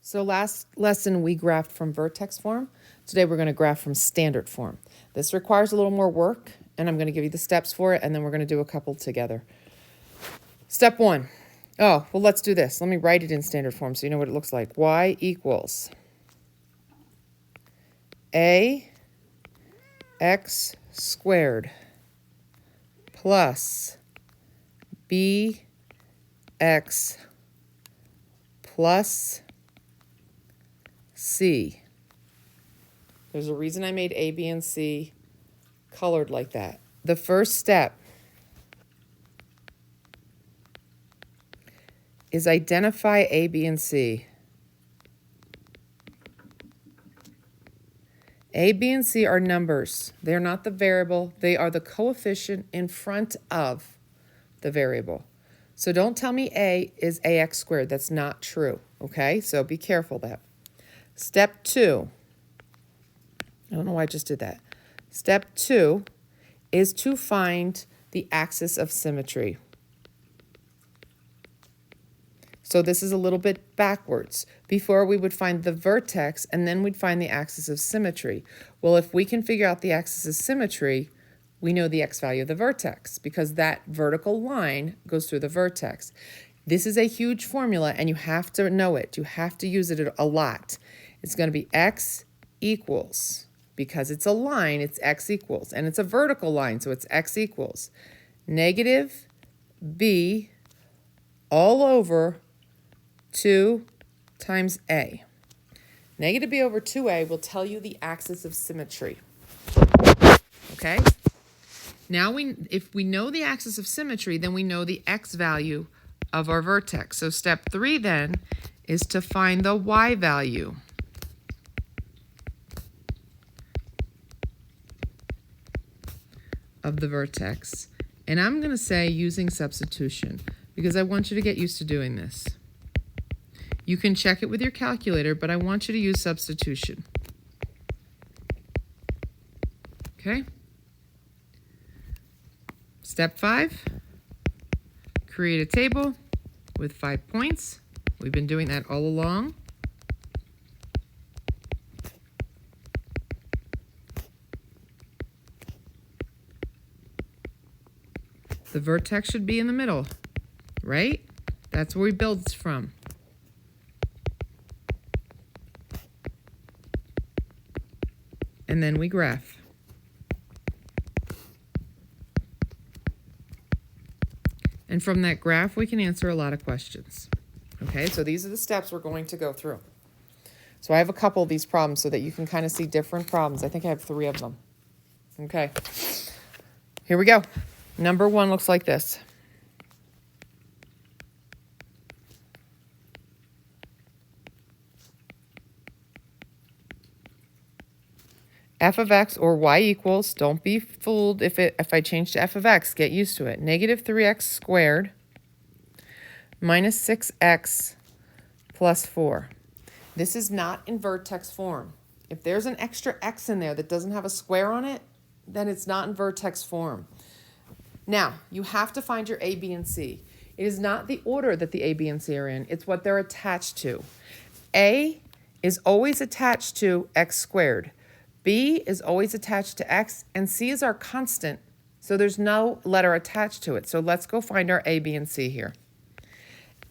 So last lesson we graphed from vertex form. Today we're going to graph from standard form. This requires a little more work, and I'm going to give you the steps for it, and then we're going to do a couple together. Step one. Oh, well, let's do this. Let me write it in standard form so you know what it looks like. Y equals AX squared plus BX plus C. There's a reason I made A, B, and C colored like that. The first step is identify A, B, and C. A, B, and C are numbers. They are not the variable. They are the coefficient in front of the variable. So don't tell me A is AX squared. That's not true, okay? So be careful of that. Step two. I don't know why I just did that. Step two is to find the axis of symmetry. So this is a little bit backwards. Before we would find the vertex and then we'd find the axis of symmetry. Well, if we can figure out the axis of symmetry, we know the x value of the vertex because that vertical line goes through the vertex. This is a huge formula and you have to know it. You have to use it a lot. It's going to be x equals, because it's a line, it's x equals, and it's a vertical line, so it's x equals negative b all over 2 times a. Negative b over 2a will tell you the axis of symmetry. Okay? Now, if we know the axis of symmetry, then we know the x value of our vertex. So step 3 then is to find the y value. Of the vertex. And I'm going to say using substitution because I want you to get used to doing this. You can check it with your calculator, but I want you to use substitution. Okay? Step 5, create a table with 5 points. We've been doing that all along. The vertex should be in the middle, right? That's where we build from. And then we graph. And from that graph, we can answer a lot of questions. Okay, so these are the steps we're going to go through. So I have a couple of these problems so that you can kind of see different problems. I think I have 3 of them. Okay, here we go. Number 1 looks like this. F of x or y equals, don't be fooled if I change to f of x, get used to it. Negative 3x squared minus 6x plus 4. This is not in vertex form. If there's an extra x in there that doesn't have a square on it, then it's not in vertex form. Now, you have to find your A, B, and C. It is not the order that the A, B, and C are in. It's what they're attached to. A is always attached to x squared. B is always attached to x, and C is our constant, so there's no letter attached to it. So let's go find our A, B, and C here.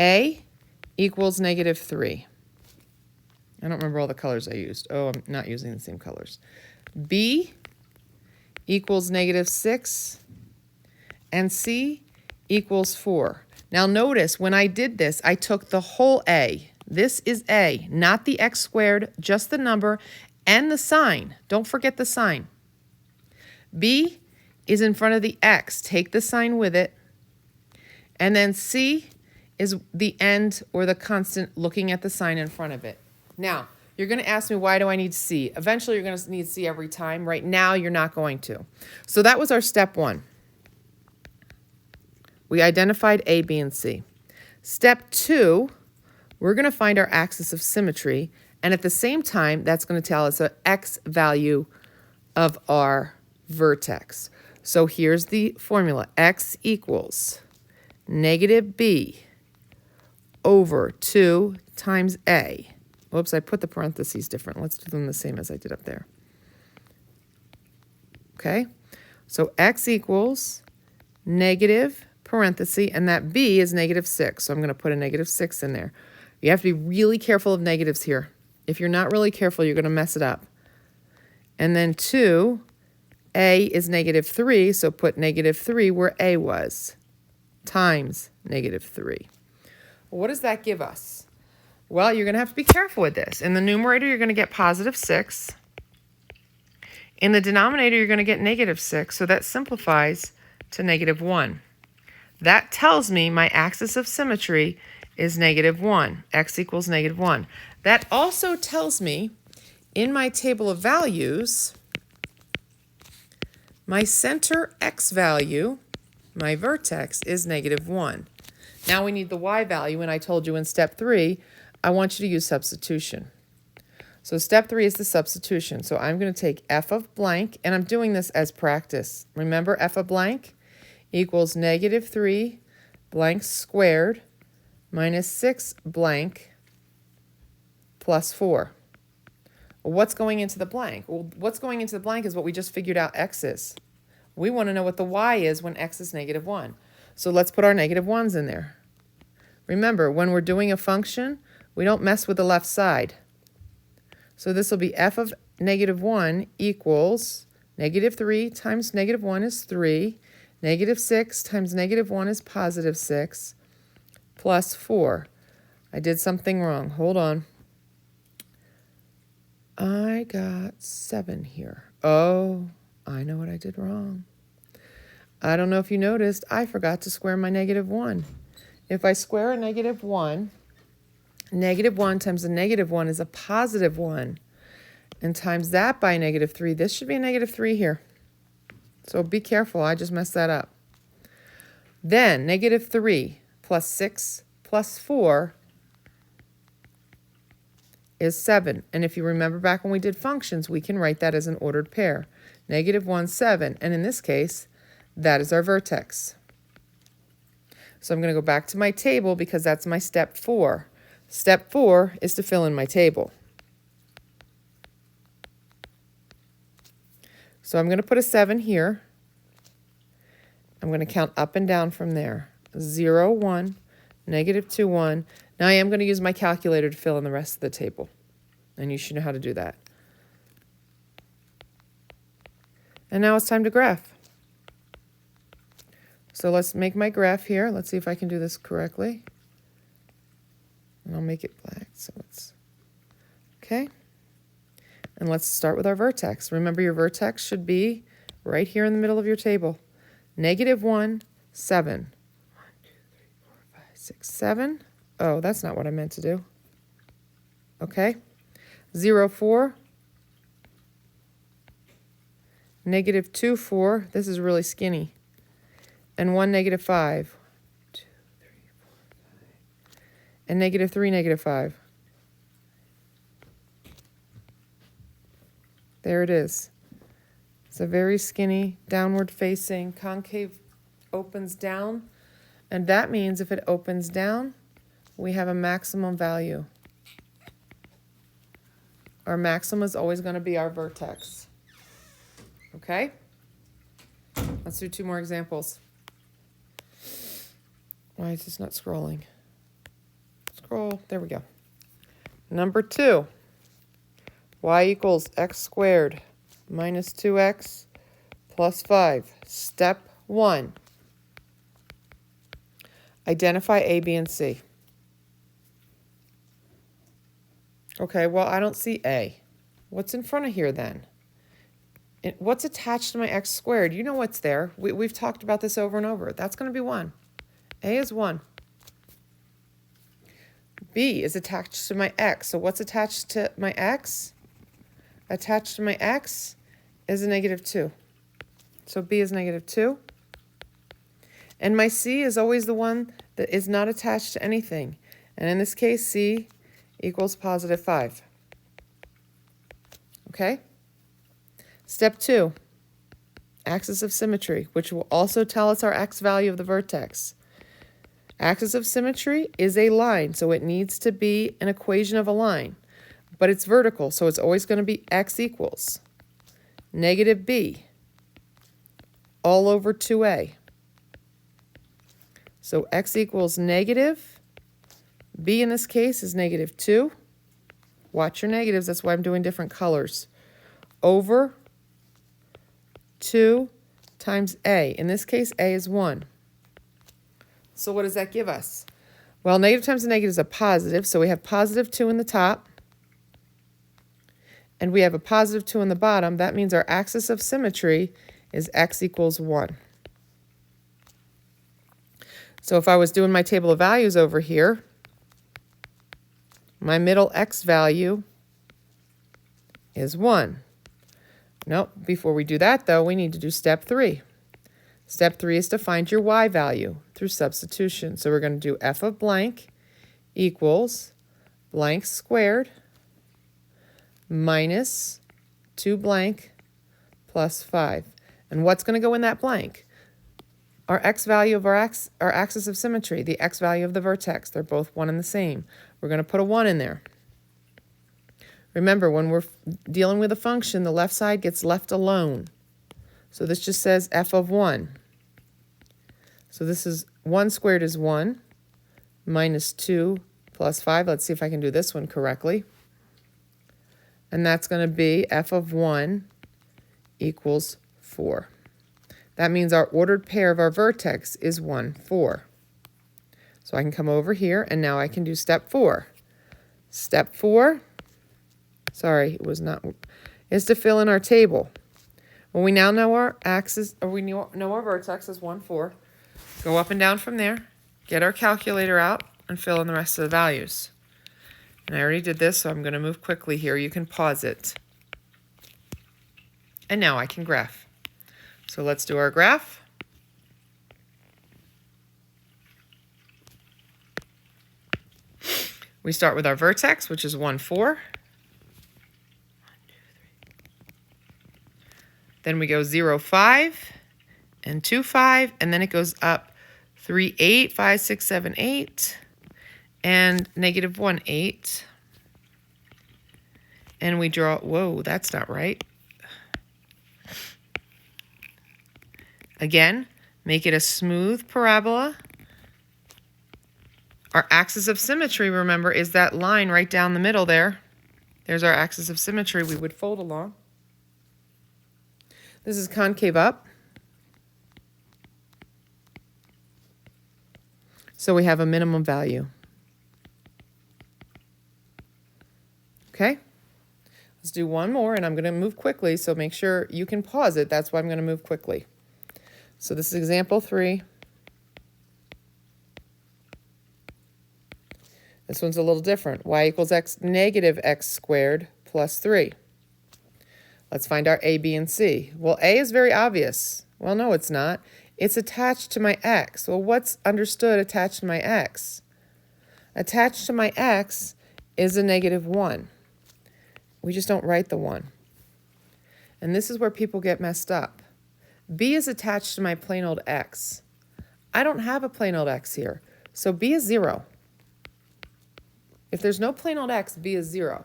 A equals negative 3. I don't remember all the colors I used. Oh, I'm not using the same colors. B equals negative 6. And C equals 4. Now notice when I did this, I took the whole A. This is A, not the x squared, just the number and the sign. Don't forget the sign. B is in front of the x. Take the sign with it. And then C is the end or the constant looking at the sign in front of it. Now, you're going to ask me, why do I need C? Eventually, you're going to need C every time. Right now, you're not going to. So that was our step 1. We identified A, B, and C. Step 2, we're going to find our axis of symmetry, and at the same time, that's going to tell us the x value of our vertex. So here's the formula. X equals negative b over 2 times a. Whoops, I put the parentheses different. Let's do them the same as I did up there. Okay, so x equals negative parenthesis, and that b is -6. So I'm going to put a -6 in there. You have to be really careful of negatives here. If you're not really careful, you're going to mess it up. And then 2a is -3, so put -3 where a was, times -3. Well, what does that give us? Well, you're going to have to be careful with this. In the numerator, you're going to get +6. In the denominator, you're going to get -6, so that simplifies to -1. That tells me my axis of symmetry is -1. X equals -1. That also tells me in my table of values, my center x value, my vertex, is -1. Now we need the y value, and I told you in step 3, I want you to use substitution. So step 3 is the substitution. So I'm going to take f of blank, and I'm doing this as practice. Remember, f of blank equals -3 blank squared minus 6 blank plus 4. Well, what's going into the blank? Well, what's going into the blank is what we just figured out x is. We want to know what the y is when x is -1. So let's put our -1s in there. Remember, when we're doing a function, we don't mess with the left side. So this will be f of -1 equals -3 times -1 is 3, -6 times -1 is +6, plus 4. I did something wrong. Hold on. I got 7 here. Oh, I know what I did wrong. I don't know if you noticed, I forgot to square my -1. If I square a -1, -1 times a -1 is a +1. And times that by -3, this should be a -3 here. So be careful, I just messed that up. Then -3 plus 6 plus 4 is 7. And if you remember back when we did functions, we can write that as an ordered pair. -1, 7. And in this case, that is our vertex. So I'm going to go back to my table because that's my step 4. Step 4 is to fill in my table. So I'm going to put a 7 here. I'm going to count up and down from there. 0, 1, -2, 1. Now I am going to use my calculator to fill in the rest of the table. And you should know how to do that. And now it's time to graph. So let's make my graph here. Let's see if I can do this correctly. And I'll make it black so it's okay. And let's start with our vertex. Remember, your vertex should be right here in the middle of your table. -1, 7. 1, 2, 3, 4, 5, 6, 7. Oh, that's not what I meant to do. Okay. 0, 4. -2, 4. This is really skinny. And 1, -5. 2, 3, 4, 5. And -3, -5. There it is. It's a very skinny, downward facing, concave opens down. And that means if it opens down, we have a maximum value. Our maximum is always going to be our vertex. Okay? Let's do 2 more examples. Why is this not scrolling? Scroll. There we go. Number 2. Y equals x squared minus 2x plus 5. Step 1. Identify A, B, and C. Okay, well, I don't see A. What's in front of here then? What's attached to my x squared? You know what's there. We've talked about this over and over. That's going to be 1. A is 1. B is attached to my x. So what's attached to my x? Attached to my x is a -2. So B is -2. And my C is always the one that is not attached to anything. And in this case, C equals +5. Okay? Step 2, axis of symmetry, which will also tell us our x value of the vertex. Axis of symmetry is a line, so it needs to be an equation of a line. but it's vertical, so it's always going to be x equals negative b all over 2a. So x equals negative, b in this case is negative 2. Watch your negatives, that's why I'm doing different colors. Over 2 times a. In this case, a is 1. So what does that give us? Well, negative times a negative is a positive, so we have positive 2 in the top, and we have a positive 2 in the bottom. That means our axis of symmetry is x equals 1. So if I was doing my table of values over here, my middle x value is 1. Nope, before we do that though, we need to do step 3. Step 3 is to find your y value through substitution. So we're going to do f of blank equals blank squared minus 2 blank plus 5. And what's going to go in that blank? Our x value of our axis of symmetry, the x value of the vertex. They're both one and the same. We're going to put a 1 in there. Remember, when we're dealing with a function, the left side gets left alone. So this just says f of 1. So this is 1 squared is 1 minus 2 plus 5. Let's see if I can do this one correctly. And that's going to be f of 1 equals 4. That means our ordered pair of our vertex is 1, 4. So I can come over here, and now I can do step 4. Step 4, sorry, it was not, is to fill in our table. Well, we now know our axis, or we know our vertex is 1, 4. Go up and down from there, get our calculator out, and fill in the rest of the values. And I already did this, so I'm going to move quickly here. You can pause it. And now I can graph. So let's do our graph. We start with our vertex, which is 1, 4. Then we go 0, 5, and 2, 5, and then it goes up 3, 8, 5, 6, 7, 8, and negative 1, 8. And we draw, whoa, that's not right. Again, make it a smooth parabola. Our axis of symmetry, remember, is that line right down the middle there. There's our axis of symmetry we would fold along. This is concave up. So we have a minimum value. Okay? Let's do one more, and I'm going to move quickly, so make sure you can pause it. That's why I'm going to move quickly. So this is example 3. This one's a little different. Y equals x negative x squared plus 3. Let's find our a, b, and c. Well, a is very obvious. Well, no, it's not. It's attached to my x. Well, what's understood attached to my x? Attached to my x is a negative 1. We just don't write the 1. And this is where people get messed up. B is attached to my plain old x. I don't have a plain old x here, so b is 0. If there's no plain old x, b is 0.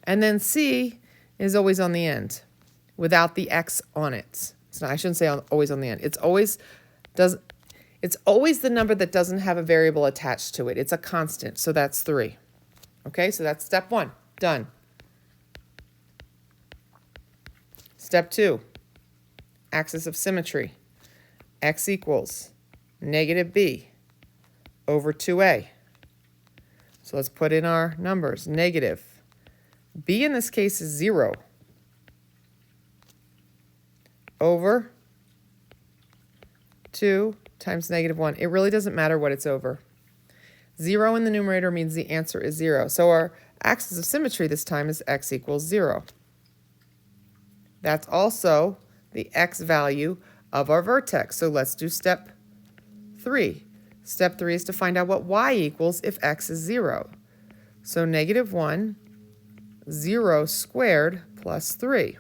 And then c is always on the end without the x on it. So I shouldn't say always on the end. It's always the number that doesn't have a variable attached to it. It's a constant, so that's 3. Okay, so that's step 1. Done. Step 2, axis of symmetry. X equals negative b over 2a. So let's put in our numbers. Negative. B in this case is 0 over 2 times negative 1. It really doesn't matter what it's over. 0 in the numerator means the answer is 0. So our axis of symmetry this time is x equals 0. That's also the x value of our vertex. So let's do step 3. Step 3 is to find out what y equals if x is 0. So negative 1, 0 squared plus 3.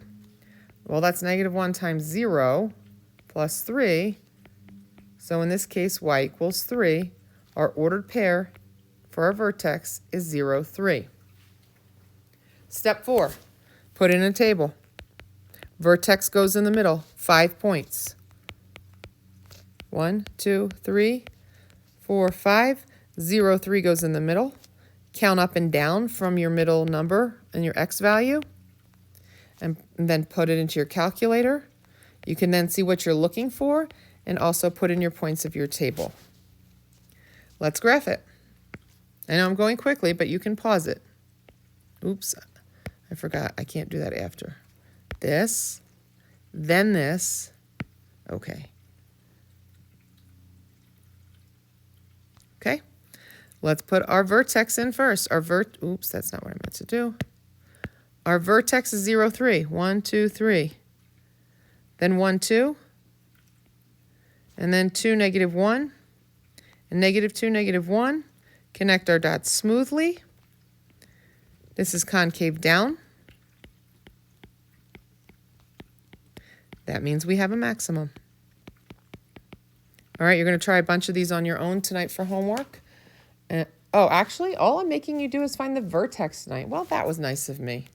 Well, that's negative 1 times 0 plus 3. So in this case, y equals 3. Our ordered pair for our vertex is 0, 3. Step 4, put in a table. Vertex goes in the middle, 5 points. 1, 2, 3, 4, 5. 0, 3 goes in the middle. Count up and down from your middle number and your x value, and then put it into your calculator. You can then see what you're looking for and also put in your points of your table. Let's graph it. I know I'm going quickly, but you can pause it. Oops, I forgot. I can't do that after. This, then this. Okay. Okay. Let's put our vertex in first. Oops, that's not what I meant to do. Our vertex is 0, 3. 1, 2, 3. Then 1, 2. And then 2, negative 1. And negative 2, negative 1. Connect our dots smoothly. This is concave down. That means we have a maximum. All right, you're going to try a bunch of these on your own tonight for homework. Oh, actually, all I'm making you do is find the vertex tonight. Well, that was nice of me.